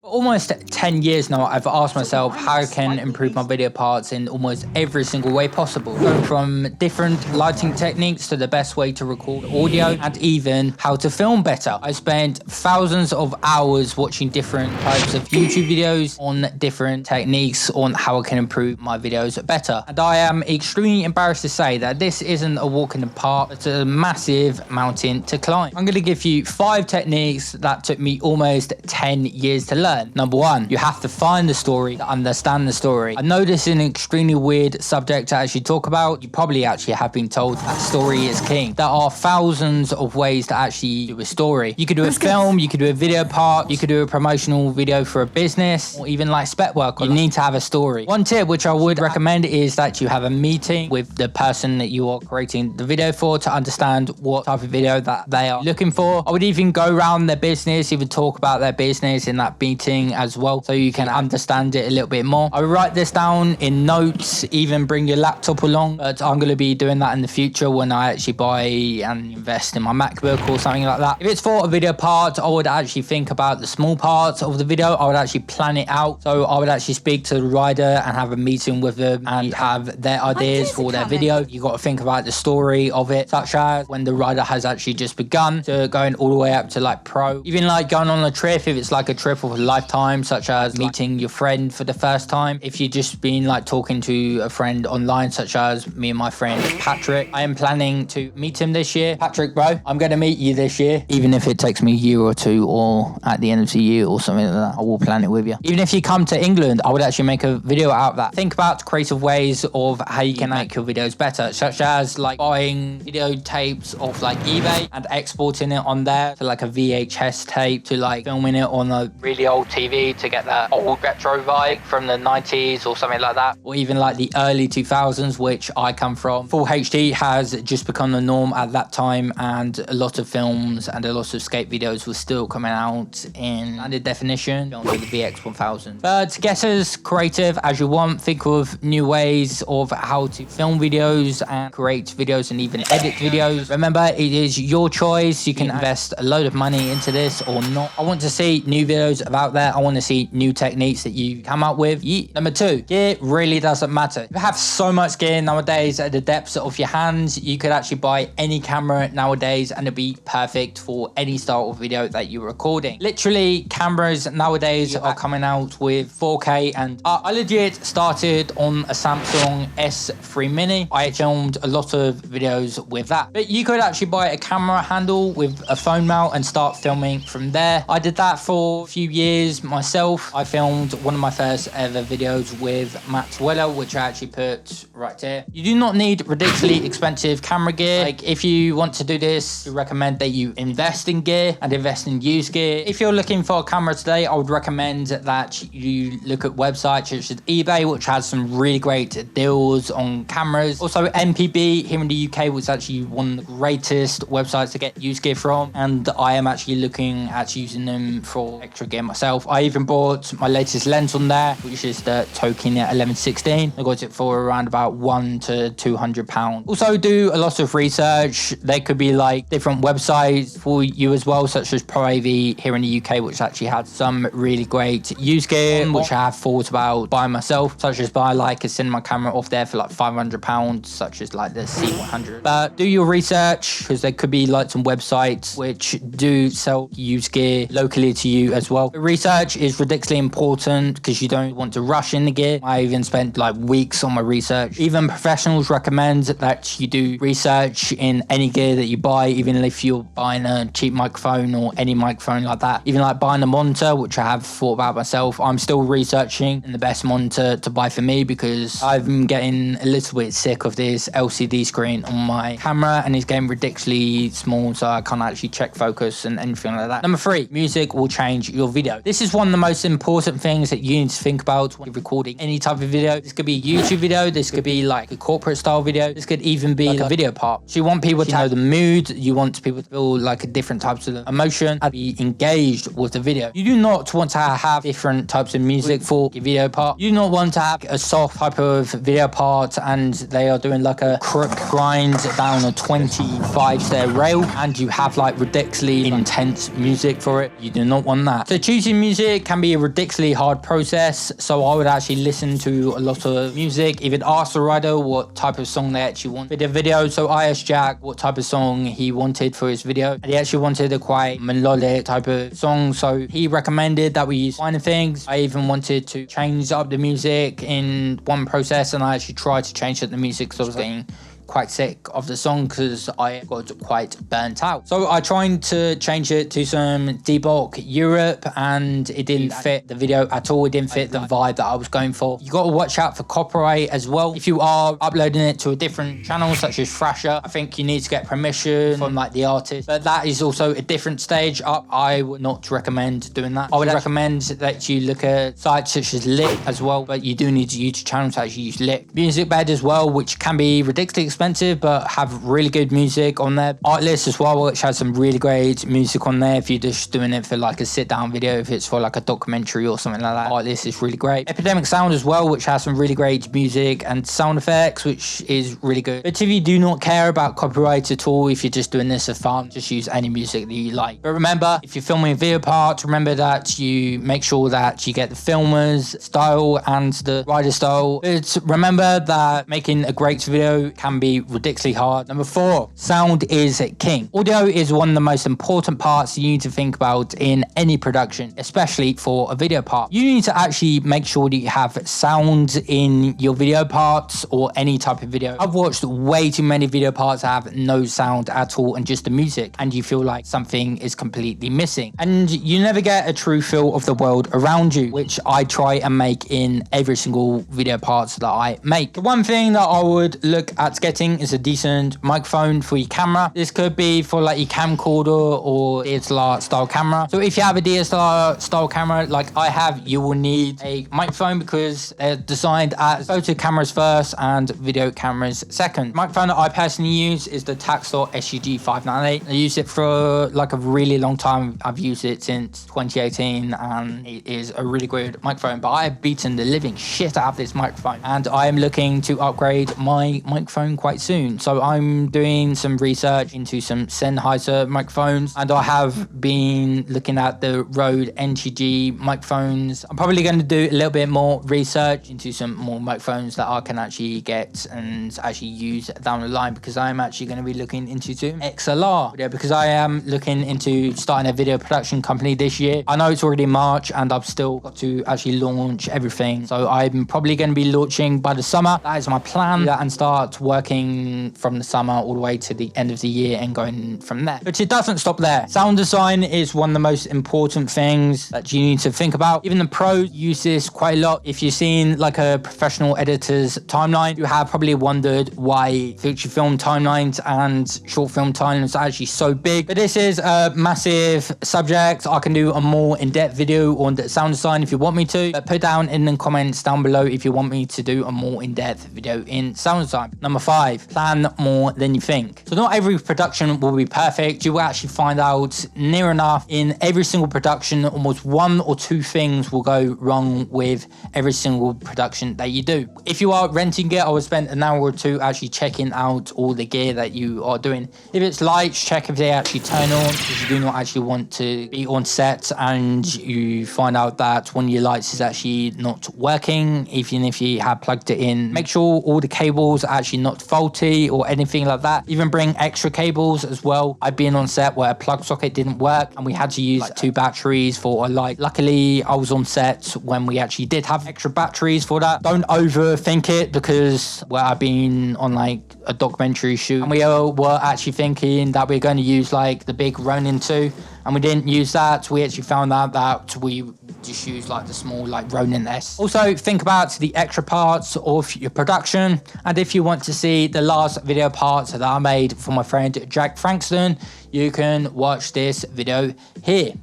Almost 10 years now, I've asked myself how I can improve my video parts in almost every single way possible. Going from different lighting techniques to the best way to record audio and even how to film better. I spent thousands of hours watching different types of YouTube videos on different techniques on how I can improve my videos better. And I am extremely embarrassed to say that this isn't a walk in the park, it's a massive mountain to climb. I'm going to give you 5 techniques that took me almost 10 years to learn. Number 1, you have to find the story to understand the story. I know this is an extremely weird subject to actually talk about. You probably actually have been told that story is king. There are thousands of ways to actually do a story. You could do a film, you could do a video part, you could do a promotional video for a business, or even like spec work. You need to have a story. One tip which I would recommend is that you have a meeting with the person that you are creating the video for to understand what type of video that they are looking for. I would even go around their business, even talk about their business in that meeting as well, so you can understand it a little bit more. I would write this down in notes, even bring your laptop along, but I'm going to be doing that in the future when I actually buy and invest in my MacBook or something like that. If it's for a video part, I would actually think about the small parts of the video. I would actually plan it out, so I would actually speak to the writer and have a meeting with them and have their ideas for their video. You got to think about the story of it, such as when the writer has actually just begun to going all the way up to like pro, even like going on a trip, if it's like a trip of a lifetime, such as meeting your friend for the first time. If you've just been like talking to a friend online, such as me and my friend Patrick, I am planning to meet him this year. Patrick, bro, I'm going to meet you this year, even if it takes me a year or two, or at the end of the year or something like that. I will plan it with you. Even if you come to England, I would actually make a video out of that. Think about creative ways of how you can make your videos better, such as like buying video tapes off like eBay and exporting it on there to like a VHS tape, to like filming it on a really old TV to get that old retro vibe from the 90s or something like that, or even like the early 2000s, which I come from. Full HD has just become the norm at that time, and a lot of films and a lot of skate videos were still coming out in standard definition on the VX1000. But get as creative as you want. Think of new ways of how to film videos and create videos and even edit videos. Remember, it is your choice. You can invest a load of money into this or not. I want to see new videos about that. I want to see new techniques that you come up with. Number 2, gear really doesn't matter. You have so much gear nowadays at the depths of your hands. You could actually buy any camera nowadays and it'd be perfect for any style of video that you're recording. Literally, cameras nowadays are coming out with 4K, and I legit started on a Samsung S3 Mini. I filmed a lot of videos with that, but you could actually buy a camera handle with a phone mount and start filming from there. I did that for a few years myself. I filmed one of my first ever videos with Matt Weller, which I actually put right here. You do not need ridiculously expensive camera gear. Like, if you want to do this, I recommend that you invest in gear and invest in used gear. If you're looking for a camera today, I would recommend that you look at websites such as eBay, which has some really great deals on cameras. Also, MPB here in the UK was actually one of the greatest websites to get used gear from, and I am actually looking at using them for extra gear myself. I even bought my latest lens on there, which is the Token 1116. I got it for around about £100 to £200. Also, do a lot of research. There could be like different websites for you as well, such as ProAV here in the UK, which actually had some really great used gear, which I have thought about buying myself, such as buy like a cinema camera off there for like £500, such as like the C100. But do your research, because there could be like some websites which do sell used gear locally to you as well. The research is ridiculously important because you don't want to rush in the gear. I even spent like weeks on my research. Even professionals recommend that you do research in any gear that you buy, even if you're buying a cheap microphone or any microphone like that. Even like buying a monitor, which I have thought about myself. I'm still researching the best monitor to buy for me, because I've been getting a little bit sick of this LCD screen on my camera, and it's getting ridiculously small, so I can't actually check focus and anything like that. Number 3, music will change your video. This is one of the most important things that you need to think about when you're recording any type of video. This could be a YouTube video, this could be like a corporate style video, this could even be like a video part. So you want people to know the mood, you want people to feel like a different types of emotion and be engaged with the video. You do not want to have different types of music for your video part. You do not want to have a soft type of video part and they are doing like a crook grind down a 25 stair rail and you have like ridiculously intense music for it. You do not want that. So choosing Producing music can be a ridiculously hard process, so I would actually listen to a lot of music, even ask the writer what type of song they actually want for the video. So I asked Jack what type of song he wanted for his video, and he actually wanted a quite melodic type of song, so he recommended that we use finer things. I even wanted to change up the music in one process, and I actually tried to change up the music because I was getting quite sick of the song because I got quite burnt out. So I tried to change it to some debug Europe, and it didn't fit the video at all. It didn't fit the vibe that I was going for. You got to watch out for copyright as well. If you are uploading it to a different channel such as Thrasher, I think you need to get permission from like the artist, but that is also a different stage up. I would not recommend doing that. I would recommend that you look at sites such as Lick as well, but you do need a YouTube channel to actually use Lick. Music Bed as well, which can be ridiculously expensive but have really good music on there. Artlist as well, which has some really great music on there if you're just doing it for like a sit down video, if it's for like a documentary or something like that. Artlist is really great. Epidemic Sound as well, which has some really great music and sound effects, which is really good. But if you do not care about copyright at all, if you're just doing this for fun, just use any music that you like. But remember, if you're filming a video part, remember that you make sure that you get the filmer's style and the rider style. But remember that making a great video can be ridiculously hard. Number 4, sound is king. Audio is one of the most important parts you need to think about in any production, especially for a video part. You need to actually make sure that you have sound in your video parts or any type of video. I've watched way too many video parts that have no sound at all and just the music, and you feel like something is completely missing, and you never get a true feel of the world around you, which I try and make in every single video parts that I make. The one thing that I would look at getting is a decent microphone for your camera. This could be for like your camcorder or DSLR style camera. So if you have a DSLR style camera like I have, you will need a microphone because they're designed as photo cameras first and video cameras second. The microphone that I personally use is the Taxdot SUG 598. I use it for like a really long time. I've used it since 2018 and it is a really good microphone, but I have beaten the living shit out of this microphone and I am looking to upgrade my microphone quite soon. So I'm doing some research into some Sennheiser microphones, and I have been looking at the Rode NTG microphones. I'm probably going to do a little bit more research into some more microphones that I can actually get and actually use down the line, because I'm actually going to be looking into some XLR video, because I am looking into starting a video production company this year. I know it's already March and I've still got to actually launch everything, so I'm probably going to be launching by the summer. That is my plan, and start working from the summer all the way to the end of the year and going from there. But it doesn't stop there. Sound design is one of the most important things that you need to think about. Even the pros use this quite a lot. If you've seen like a professional editor's timeline, you have probably wondered why feature film timelines and short film timelines are actually so big. But this is a massive subject. I can do a more in-depth video on the sound design if you want me to, but put down in the comments down below if you want me to do a more in-depth video in sound design. Number 5, plan more than you think. So not every production will be perfect. You will actually find out near enough in every single production, almost 1 or 2 things will go wrong with every single production that you do. If you are renting gear, I would spend an hour or 2 actually checking out all the gear that you are doing. If it's lights, check if they actually turn on, because you do not actually want to be on set and you find out that one of your lights is actually not working, even if you have plugged it in. Make sure all the cables are actually not faulty or anything like that. Even bring extra cables as well. I've been on set where a plug socket didn't work and we had to use like 2 batteries for a light. Luckily, I was on set when we actually did have extra batteries for that. Don't overthink it, because I've been on like a documentary shoot and we were actually thinking that we're going to use like the big Ronin 2, and we didn't use that. We actually found out that we just use like the small like Ronin S. Also think about the extra parts of your production, and if you want to see the last video parts that I made for my friend Jack Frankston, you can watch this video here.